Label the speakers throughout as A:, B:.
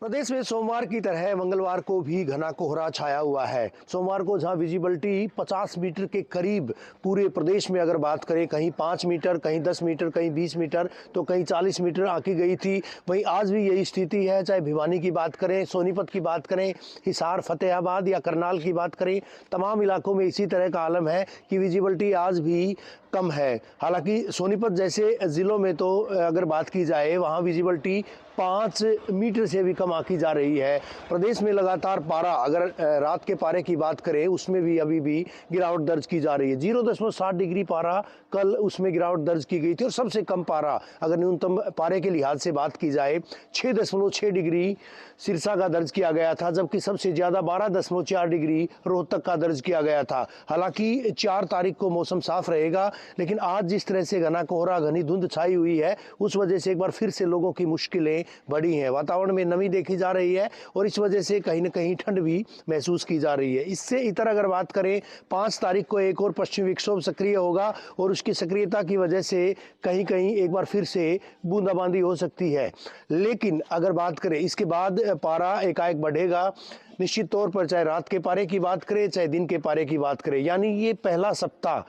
A: प्रदेश में सोमवार की तरह मंगलवार को भी घना कोहरा छाया हुआ है। सोमवार को जहां विजिबिलिटी 50 मीटर के करीब पूरे प्रदेश में अगर बात करें, कहीं 5 मीटर, कहीं 10 मीटर, कहीं 20 मीटर तो कहीं 40 मीटर आंकी गई थी, वहीं आज भी यही स्थिति है। चाहे भिवानी की बात करें, सोनीपत की बात करें, हिसार, फतेहाबाद या करनाल की बात करें, तमाम इलाकों में इसी तरह का आलम है कि विजिबिलिटी आज भी कम है। हालांकि सोनीपत जैसे ज़िलों में तो अगर बात की जाए, वहाँ विजिबिलिटी 5 मीटर से भी कम आंकी जा रही है। प्रदेश में लगातार पारा, अगर रात के पारे की बात करें, उसमें भी अभी भी गिरावट दर्ज की जा रही है। 0.7 डिग्री पारा कल उसमें गिरावट दर्ज की गई थी और सबसे कम पारा अगर न्यूनतम पारे के लिहाज से बात की जाए 6.6 डिग्री सिरसा का दर्ज किया गया था, जबकि सबसे ज़्यादा 12.4 डिग्री रोहतक का दर्ज किया गया था। हालांकि 4 तारीख को मौसम साफ रहेगा, लेकिन आज जिस तरह से घना कोहरा, घनी धुंध छाई हुई है, उस वजह से एक बार फिर से लोगों की मुश्किलें बढ़ी हैं। वातावरण में नमी देखी जा रही है और इस वजह से कहीं न कहीं ठंड भी महसूस की जा रही है। इससे इतर अगर बात करें, 5 तारीख को एक और पश्चिमी विक्षोभ सक्रिय होगा और उसकी सक्रियता की वजह से कहीं कहीं एक बार फिर से बूंदाबांदी हो सकती है। लेकिन अगर बात करें, इसके बाद पारा एकाएक बढ़ेगा निश्चित तौर पर, चाहे रात के पारे की बात करें, चाहे दिन के पारे की बात करें। यानी ये पहला सप्ताह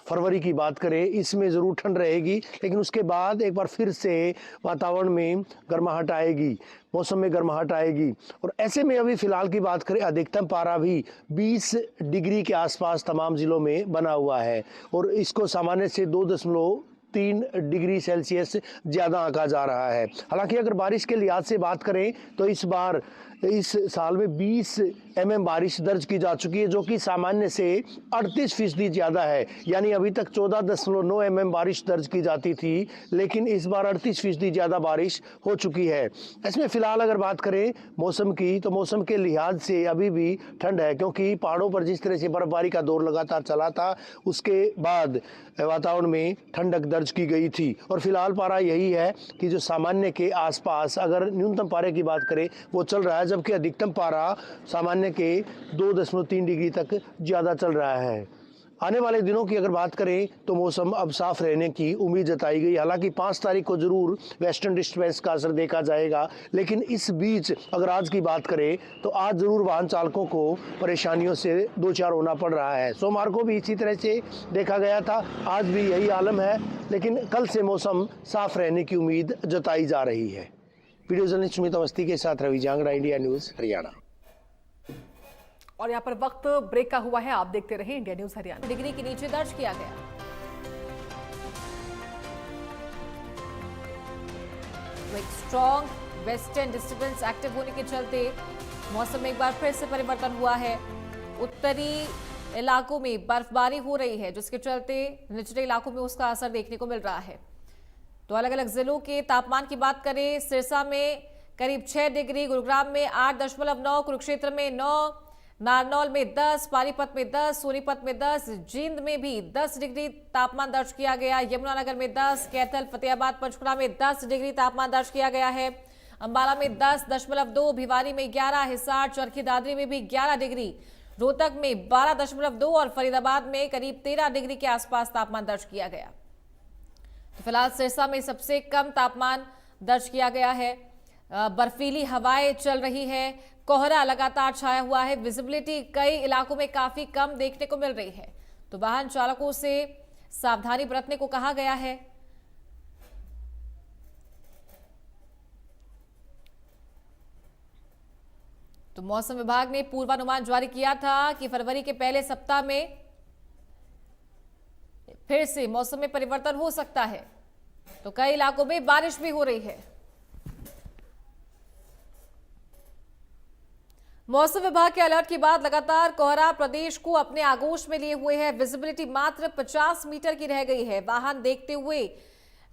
A: फरवरी की बात करें, इसमें ज़रूर ठंड रहेगी, लेकिन उसके बाद एक बार फिर से वातावरण में गर्माहट आएगी, मौसम में गर्माहट आएगी। और ऐसे में अभी फ़िलहाल की बात करें, अधिकतम पारा भी 20 डिग्री के आसपास तमाम ज़िलों में बना हुआ है और इसको सामान्य से 2.3 डिग्री सेल्सियस ज़्यादा आंका जा रहा है। हालांकि अगर बारिश के लिहाज से बात करें तो इस साल में 20 mm बारिश दर्ज की जा चुकी है, जो कि सामान्य से 38% ज़्यादा है। यानी अभी तक 14.9 mm बारिश दर्ज की जाती थी, लेकिन इस बार 38% ज़्यादा बारिश हो चुकी है। इसमें फ़िलहाल अगर बात करें मौसम की, तो मौसम के लिहाज से अभी भी ठंड है, क्योंकि पहाड़ों पर जिस तरह से बर्फबारी का दौर लगातार चला था, उसके बाद वातावरण में ठंडक दर्ज की गई थी। और फिलहाल पारा यही है कि जो सामान्य के आसपास, अगर न्यूनतम पारे की बात करें, वो चल रहा है, जबकि अधिकतम पारा सामान्य के 2.3 डिग्री तक ज़्यादा चल रहा है। आने वाले दिनों की अगर बात करें तो मौसम अब साफ रहने की उम्मीद जताई गई। हालांकि 5 तारीख को ज़रूर वेस्टर्न डिस्टर्बेंस का असर देखा जाएगा, लेकिन इस बीच अगर आज की बात करें तो आज ज़रूर वाहन चालकों को परेशानियों से दो चार होना पड़ रहा है। सोमवार को भी इसी तरह से देखा गया था, आज भी यही आलम है, लेकिन कल से मौसम साफ रहने की उम्मीद जताई जा रही है। वीडियो जर्नलिस्ट सुमित अवस्थी के साथ रवि जांगड़ा, इंडिया न्यूज़ हरियाणा।
B: और यहाँ पर वक्त ब्रेक का हुआ है, आप देखते रहे इंडिया न्यूज़ हरियाणा।
C: डिग्री के नीचे दर्ज किया गया। एक स्ट्रॉन्ग वेस्टर्न डिस्टर्बेंस एक्टिव होने के चलते मौसम में एक बार फिर से परिवर्तन हुआ है। उत्तरी इलाकों में बर्फबारी हो रही है, जिसके चलते निचले इलाकों में उसका असर देखने को मिल रहा है। तो अलग अलग जिलों के तापमान की बात करें, सिरसा में करीब 6 डिग्री, गुरुग्राम में 8.9, कुरुक्षेत्र में 9, नारनौल में 10, पानीपत में 10, सोनीपत में 10, जींद में भी 10 डिग्री तापमान दर्ज किया गया, यमुनानगर में 10, कैथल, फतेहाबाद, पंचकुला में 10 डिग्री तापमान दर्ज किया गया है, अंबाला में 10.2, भिवानी में 11, हिसार, चरखी दादरी में भी 11 डिग्री, रोहतक में 12.2 और फरीदाबाद में करीब 13 डिग्री के आसपास तापमान दर्ज किया गया। तो फिलहाल सिरसा में सबसे कम तापमान दर्ज किया गया है। बर्फीली हवाएं चल रही है, कोहरा लगातार छाया हुआ है, विजिबिलिटी कई इलाकों में काफी कम देखने को मिल रही है। तो वाहन चालकों से सावधानी बरतने को कहा गया है। तो मौसम विभाग ने पूर्वानुमान जारी किया था कि फरवरी के पहले सप्ताह में फिर से मौसम में परिवर्तन हो सकता है, तो कई इलाकों में बारिश भी हो रही है। मौसम विभाग के अलर्ट के बाद लगातार कोहरा प्रदेश को अपने आगोश में लिए हुए है। विजिबिलिटी मात्र 50 मीटर की रह गई है। वाहन देखते हुए,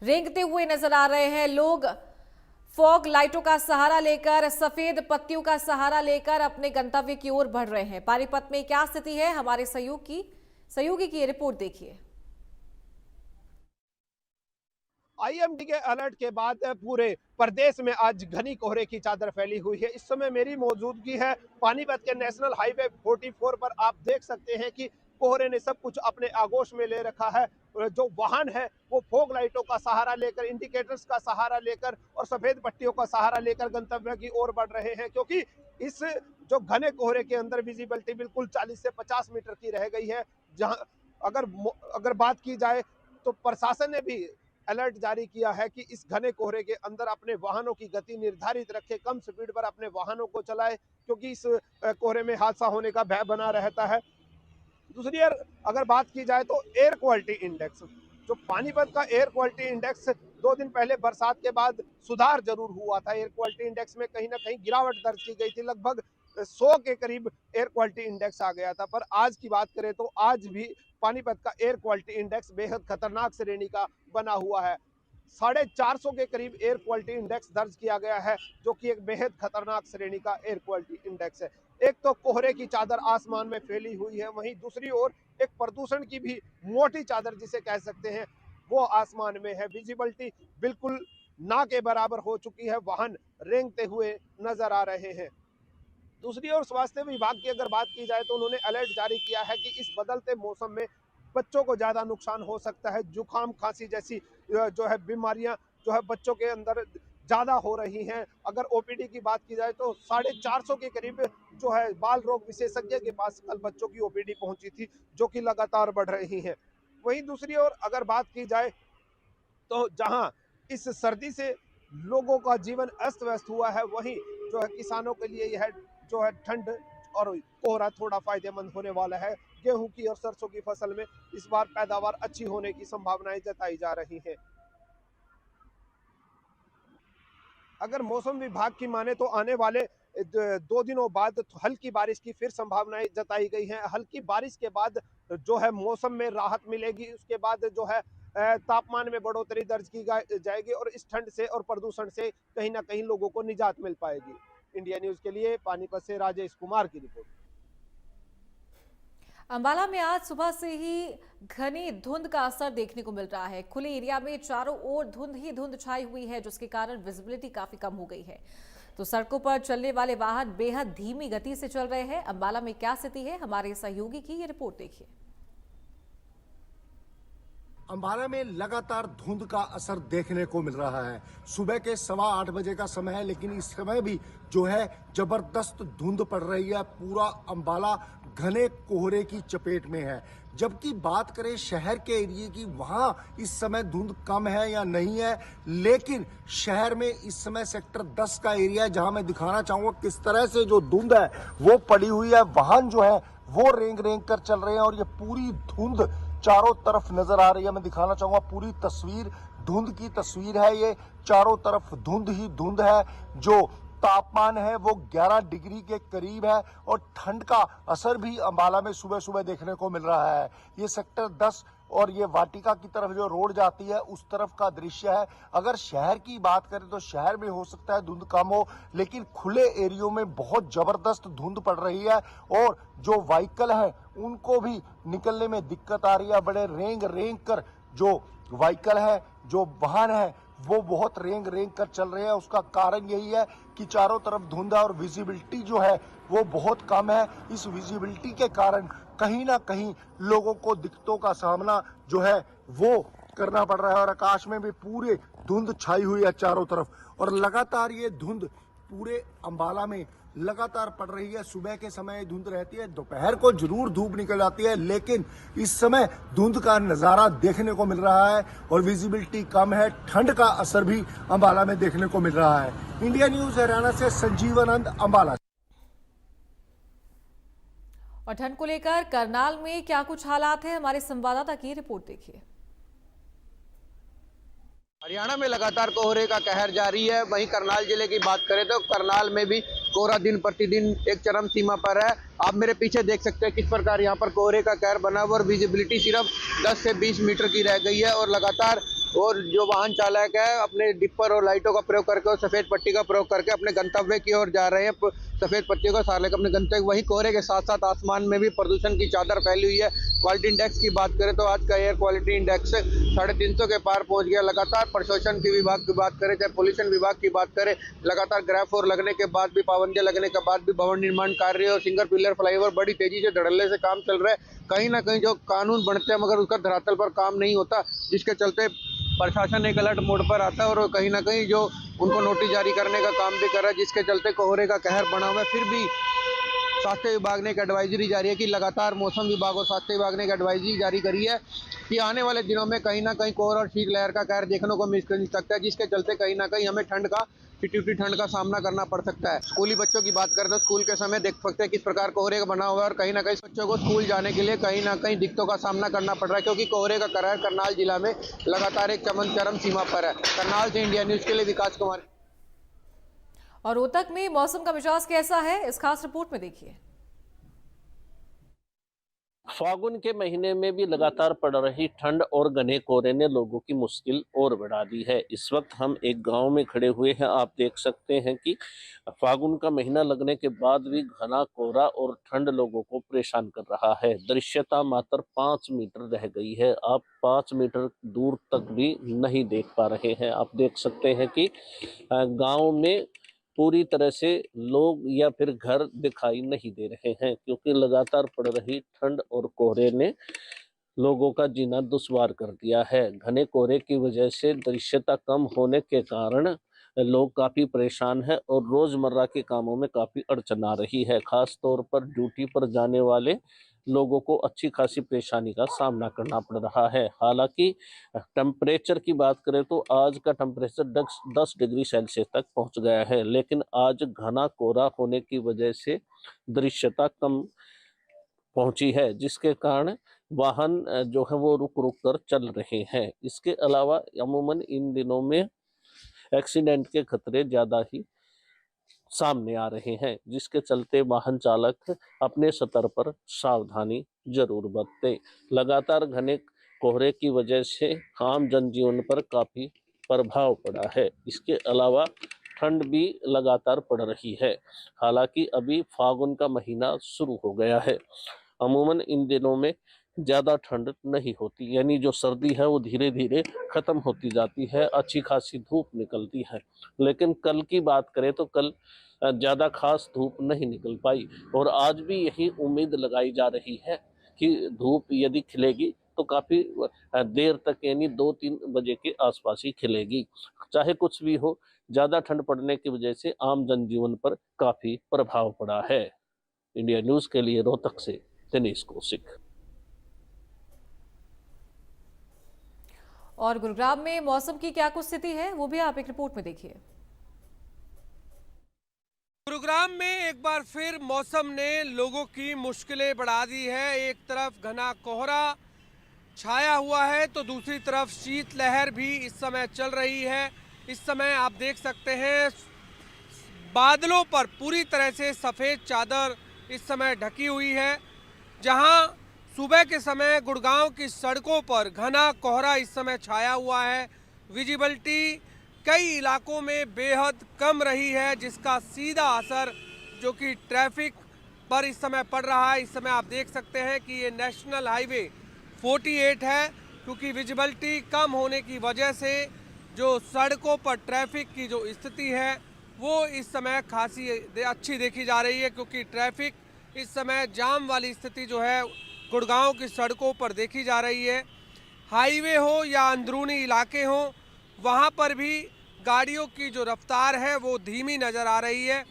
C: रेंगते हुए नजर आ रहे हैं। लोग फॉग लाइटों का सहारा लेकर, सफेद पत्तियों का सहारा लेकर अपने गंतव्य की ओर बढ़ रहे हैं। पानीपत में क्या स्थिति है, हमारे सहयोगी की रिपोर्ट देखिए।
D: आईएमडी के अलर्ट के बाद पूरे प्रदेश में आज घनी कोहरे की चादर फैली हुई है। इस समय मेरी मौजूदगी है पानीपत के नेशनल हाईवे 44 पर। आप देख सकते हैं कि कोहरे ने सब कुछ अपने आगोश में ले रखा है। जो वाहन है वो फॉग लाइटों का सहारा लेकर, इंडिकेटर्स का सहारा लेकर और सफेद पट्टियों का सहारा लेकर गंतव्य की ओर बढ़ रहे हैं, क्योंकि इस जो घने कोहरे के अंदर विजिबिलिटी बिल्कुल 40 से 50 मीटर की रह गई है। जहां अगर बात की जाए तो प्रशासन ने भी अलर्ट जारी किया है कि इस घने कोहरे के अंदर अपने वाहनों की गति निर्धारित रखें, कम स्पीड पर अपने वाहनों को चलाएं, क्योंकि इस कोहरे में हादसा होने का भय बना रहता है। दूसरी ओर अगर बात की जाए तो एयर क्वालिटी इंडेक्स, जो पानीपत का एयर क्वालिटी इंडेक्स 2 दिन पहले बरसात के बाद सुधार जरूर हुआ था। एयर क्वालिटी इंडेक्स में कहीं ना कहीं गिरावट दर्ज की गई थी, लगभग 100 के करीब एयर क्वालिटी इंडेक्स आ गया था। पर आज की बात करें तो आज भी पानीपत का एयर क्वालिटी इंडेक्स बेहद खतरनाक श्रेणी का बना हुआ है। 450 के करीब एयर क्वालिटी इंडेक्स दर्ज किया गया है, जो कि एक बेहद खतरनाक श्रेणी का एयर क्वालिटी इंडेक्स है। एक तो कोहरे की चादर आसमान में फैली हुई है, वहीं दूसरी ओर एक प्रदूषण की भी मोटी चादर जिसे कह सकते हैं वो आसमान में है। विजिबिलिटी बिल्कुल ना के बराबर हो चुकी है, वाहन रेंगते हुए नजर आ रहे हैं। दूसरी ओर स्वास्थ्य विभाग की अगर बात की जाए तो उन्होंने अलर्ट जारी किया है कि इस बदलते मौसम में बच्चों को ज्यादा नुकसान हो सकता है। जुकाम, खांसी जैसी जो है बीमारियां जो है बच्चों के अंदर ज्यादा हो रही हैं। अगर ओपीडी की बात की जाए तो 450 के करीब जो है बाल रोग विशेषज्ञ के पास कल बच्चों की ओपीडी पहुंची थी, जो कि लगातार बढ़ रही है। वहीं दूसरी ओर अगर बात की जाए तो जहां इस सर्दी से लोगों का जीवन अस्त व्यस्त हुआ है, वहीं जो है किसानों के लिए यह जो है ठंड और कोहरा थोड़ा फायदेमंद होने वाला है। गेहूं की और सरसों की फसल में इस बार पैदावार अच्छी होने की संभावनाएं जताई जा रही हैं। अगर मौसम विभाग की माने तो आने वाले 2 दिनों बाद हल्की बारिश की फिर संभावनाएं जताई गई हैं। हल्की बारिश के बाद जो है मौसम में राहत मिलेगी, उसके बाद जो है तापमान में बढ़ोतरी दर्ज की जाएगी और इस ठंड से और प्रदूषण से कहीं ना कहीं लोगों को निजात मिल पाएगी। इंडिया न्यूज के लिए पानीपत से राजेश कुमार की रिपोर्ट।
C: अंबाला में आज सुबह से ही घनी धुंध का असर देखने को मिल रहा है। खुले एरिया में चारों ओर धुंध ही धुंध छाई हुई है, जिसके कारण विजिबिलिटी काफी कम हो गई है। तो सड़कों पर चलने वाले वाहन बेहद धीमी गति से चल रहे हैं। अंबाला में क्या स्थिति है, हमारे सहयोगी की ये रिपोर्ट देखिए।
E: अंबाला में लगातार धुंध का असर देखने को मिल रहा है। सुबह के 8:15 बजे का समय है, लेकिन इस समय भी जो है जबरदस्त धुंध पड़ रही है। पूरा अंबाला घने कोहरे की चपेट में है। जबकि बात करें शहर के एरिए की, वहां इस समय धुंध कम है या नहीं है, लेकिन शहर में इस समय सेक्टर 10 का एरिया है, जहां मैं दिखाना चाहूंगा किस तरह से जो धुंध है वो पड़ी हुई है। वाहन जो है वो रेंग रेंग कर चल रहे हैं और ये पूरी धुंध चारों तरफ नजर आ रही है। मैं दिखाना चाहूंगा पूरी तस्वीर, धुंध की तस्वीर है ये। चारों तरफ धुंध ही धुंध है। जो तापमान है वो 11 डिग्री के करीब है और ठंड का असर भी अंबाला में सुबह सुबह देखने को मिल रहा है। ये सेक्टर 10 और ये वाटिका की तरफ जो रोड जाती है उस तरफ का दृश्य है। अगर शहर की बात करें तो शहर में हो सकता है धुंध कम हो, लेकिन खुले एरियो में बहुत जबरदस्त धुंध पड़ रही है और जो व्हीकल है उनको भी निकलने में दिक्कत आ रही है। बड़े रेंग रेंग कर जो व्हीकल है, जो वाहन है, वो बहुत रेंग रेंग कर चल रहे हैं। उसका कारण यही है कि चारों तरफ धुंध है और विजिबिलिटी जो है वो बहुत कम है। इस विजिबिलिटी के कारण कहीं ना कहीं लोगों को दिक्कतों का सामना जो है वो करना पड़ रहा है और आकाश में भी पूरे धुंध छाई हुई है चारों तरफ और लगातार ये धुंध पूरे अंबाला में लगातार पड़ रही है। सुबह के समय धुंध रहती है, दोपहर को जरूर धूप निकल जाती है, लेकिन इस समय धुंध का नजारा देखने को मिल रहा है और विजिबिलिटी कम है। ठंड का असर भी अंबाला में देखने को मिल रहा है। इंडिया न्यूज हरियाणा से संजीवानंद, अंबाला।
C: और ठंड को लेकर करनाल में क्या कुछ हालात है, हमारे संवाददाता की रिपोर्ट देखिए।
F: हरियाणा में लगातार कोहरे का कहर जारी है। वहीं करनाल जिले की बात करें तो करनाल में भी कोहरा दिन प्रतिदिन एक चरम सीमा पर है। आप मेरे पीछे देख सकते हैं किस प्रकार यहाँ पर कोहरे का कहर बना हुआ और विजिबिलिटी सिर्फ 10 से 20 मीटर की रह गई है और लगातार और जो वाहन चालक है अपने डिपर और लाइटों का प्रयोग करके और सफेद पट्टी का प्रयोग करके अपने गंतव्य की ओर जा रहे हैं। सफेद पट्टियों का सहारा लेकर अपने गंतव्य, वहीं कोहरे के साथ साथ आसमान में भी प्रदूषण की चादर फैली हुई है। क्वालिटी इंडेक्स की बात करें तो आज का एयर क्वालिटी इंडेक्स 350 के पार पहुंच गया। लगातार प्रशासन के विभाग की बात करें, चाहे पोल्यूशन विभाग की बात करें, लगातार ग्राफ और लगने के बाद भी, पाबंदियां लगने के बाद भी भवन निर्माण कार्य और सिंगल पिलर फ्लाईओवर बड़ी तेजी से धड़ल्ले से काम चल रहा है। कहीं ना कहीं जो कानून बनते हैं मगर उसका धरातल पर काम नहीं होता, जिसके चलते प्रशासन एक अलर्ट मोड पर आता है और कहीं ना कहीं जो उनको नोटिस जारी करने का काम भी कर रहा है, जिसके चलते कोहरे का कहर बना हुआ है। फिर भी स्वास्थ्य विभाग ने एक एडवाइजरी जारी है कि लगातार मौसम विभाग और स्वास्थ्य विभाग ने एक एडवाइजरी जारी करी है कि आने वाले दिनों में कहीं ना कहीं कोहरा और शीतलहर का कहर देखने को मिल सकता है, जिसके चलते कहीं ना कहीं हमें ठंड का चिटचिटी ठंड का सामना करना पड़ सकता है। स्कूली बच्चों की बात करें तो स्कूल के समय देख सकते हैं किस प्रकार कोहरे का बना हुआ है और कहीं ना कहीं बच्चों को स्कूल जाने के लिए कहीं ना कहीं दिक्कतों का सामना करना पड़ रहा है, क्योंकि कोहरे का कहर करनाल जिला में लगातार एक चरम सीमा पर है। करनाल से इंडिया न्यूज के लिए विकास कुमार।
C: और रोहतक में मौसम का मिजाज कैसा है, इस खास रिपोर्ट में देखिए।
G: फागुन के महीने में भी लगातार पड़ रही ठंड और घने कोहरे ने लोगों की मुश्किल और बढ़ा दी है। इस वक्त हम एक गांव में खड़े हुए हैं। आप देख सकते हैं कि फागुन का महीना लगने के बाद भी घना कोहरा और ठंड लोगों को परेशान कर रहा है। दृश्यता मात्र 5 मीटर रह गई है। आप 5 मीटर दूर तक भी नहीं देख पा रहे हैं। आप देख सकते हैं कि गाँव में पूरी तरह से लोग या फिर घर दिखाई नहीं दे रहे हैं, क्योंकि लगातार पड़ रही ठंड और कोहरे ने लोगों का जीना दुश्वार कर दिया है। घने कोहरे की वजह से दृश्यता कम होने के कारण लोग काफ़ी परेशान हैं और रोज़मर्रा के कामों में काफ़ी अड़चन आ रही है। खास तौर पर ड्यूटी पर जाने वाले लोगों को अच्छी खासी परेशानी का सामना करना पड़ रहा है। हालांकि टेम्परेचर की बात करें तो आज का टेम्परेचर 10 डिग्री सेल्सियस तक पहुंच गया है, लेकिन आज घना कोहरा होने की वजह से दृश्यता कम पहुंची है, जिसके कारण वाहन जो है वो रुक रुक कर चल रहे हैं। इसके अलावा अमूमन इन दिनों में एक्सीडेंट के खतरे ज़्यादा ही सामने आ रहे हैं, जिसके चलते वाहन चालक अपने सतर पर सावधानी जरूर बरतें। लगातार घने कोहरे की वजह से आम जनजीवन पर काफ़ी प्रभाव पड़ा है। इसके अलावा ठंड भी लगातार पड़ रही है। हालांकि अभी फागुन का महीना शुरू हो गया है। अमूमन इन दिनों में ज़्यादा ठंड नहीं होती, यानी जो सर्दी है वो धीरे धीरे ख़त्म होती जाती है, अच्छी खासी धूप निकलती है। लेकिन कल की बात करें तो कल ज़्यादा खास धूप नहीं निकल पाई और आज भी यही उम्मीद लगाई जा रही है कि धूप यदि खिलेगी तो काफ़ी देर तक, यानी 2-3 बजे के आसपास ही खिलेगी। चाहे कुछ भी हो, ज़्यादा ठंड पड़ने की वजह से आम जनजीवन पर काफ़ी प्रभाव पड़ा है। इंडिया न्यूज़ के लिए रोहतक से दिनेश कौशिक।
C: और गुरुग्राम में मौसम की क्या कुछ स्थिति है, वो भी आप एक रिपोर्ट में देखिए।
D: गुरुग्राम में एक बार फिर मौसम ने लोगों की मुश्किलें बढ़ा दी है। एक तरफ घना कोहरा छाया हुआ है तो दूसरी तरफ शीतलहर भी इस समय चल रही है। इस समय आप देख सकते हैं बादलों पर पूरी तरह से सफ़ेद चादर इस समय ढकी हुई है। जहां सुबह के समय गुड़गांव की सड़कों पर घना कोहरा इस समय छाया हुआ है। विजिबिलिटी कई इलाकों में बेहद कम रही है, जिसका सीधा असर जो कि ट्रैफिक पर इस समय पड़ रहा है। इस समय आप देख सकते हैं कि ये नेशनल हाईवे 48 है, क्योंकि विजिबिलिटी कम होने की वजह से जो सड़कों पर ट्रैफिक की जो स्थिति है वो इस समय खासी अच्छी देखी जा रही है, क्योंकि ट्रैफिक इस समय जाम वाली स्थिति जो है गुड़गांव की सड़कों पर देखी जा रही है। हाईवे हो या अंदरूनी इलाके हो, वहाँ पर भी गाड़ियों की जो रफ्तार है वो धीमी नज़र आ रही है,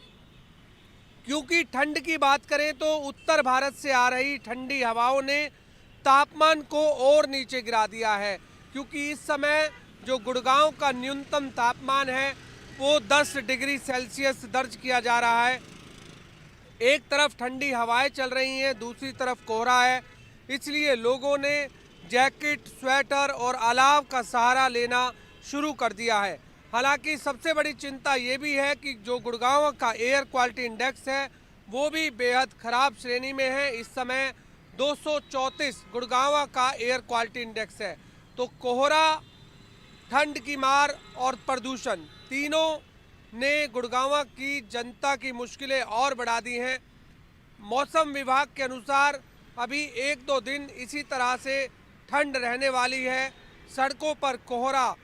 D: क्योंकि ठंड की बात करें तो उत्तर भारत से आ रही ठंडी हवाओं ने तापमान को और नीचे गिरा दिया है। क्योंकि इस समय जो गुड़गांव का न्यूनतम तापमान है वो 10 डिग्री सेल्सियस दर्ज किया जा रहा है। एक तरफ ठंडी हवाएं चल रही हैं, दूसरी तरफ कोहरा है, इसलिए लोगों ने जैकेट, स्वेटर और अलाव का सहारा लेना शुरू कर दिया है। हालांकि सबसे बड़ी चिंता ये भी है कि जो गुड़गांव का एयर क्वालिटी इंडेक्स है वो भी बेहद ख़राब श्रेणी में है। इस समय 234 गुड़गांव का एयर क्वालिटी इंडेक्स है। तो कोहरा
H: ठंड की मार और प्रदूषण तीनों ने गुड़गांव की जनता की मुश्किलें और बढ़ा दी हैं। मौसम विभाग के अनुसार अभी 1-2 दिन इसी तरह से ठंड रहने वाली है। सड़कों पर कोहरा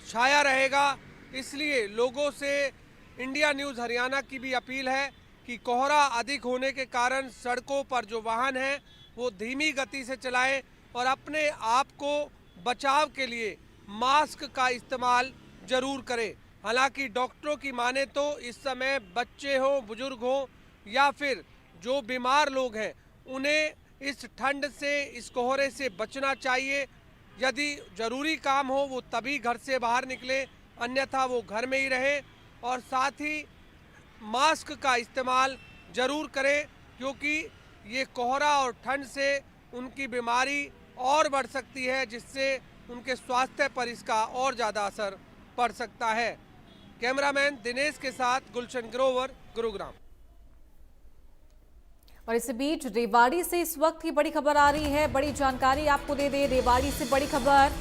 H: छाया रहेगा, इसलिए लोगों से इंडिया न्यूज़ हरियाणा की भी अपील है कि कोहरा अधिक होने के कारण सड़कों पर जो वाहन हैं वो धीमी गति से चलाएं और अपने आप को बचाव के लिए मास्क का इस्तेमाल जरूर करें। हालांकि डॉक्टरों की माने तो इस समय बच्चे हों, बुजुर्ग हों या फिर जो बीमार लोग हैं उन्हें इस ठंड से, इस कोहरे से बचना चाहिए। यदि ज़रूरी काम हो वो तभी घर से बाहर निकलें, अन्यथा वो घर में ही रहें और साथ ही मास्क का इस्तेमाल ज़रूर करें, क्योंकि ये कोहरा और ठंड से उनकी बीमारी और बढ़ सकती है, जिससे उनके स्वास्थ्य पर इसका और ज़्यादा असर पड़ सकता है। कैमरामैन दिनेश के साथ गुलशन ग्रोवर, गुरुग्राम।
C: और इस बीच रेवाड़ी से इस वक्त की बड़ी खबर आ रही है, बड़ी जानकारी आपको दे दे। रेवाड़ी से बड़ी खबर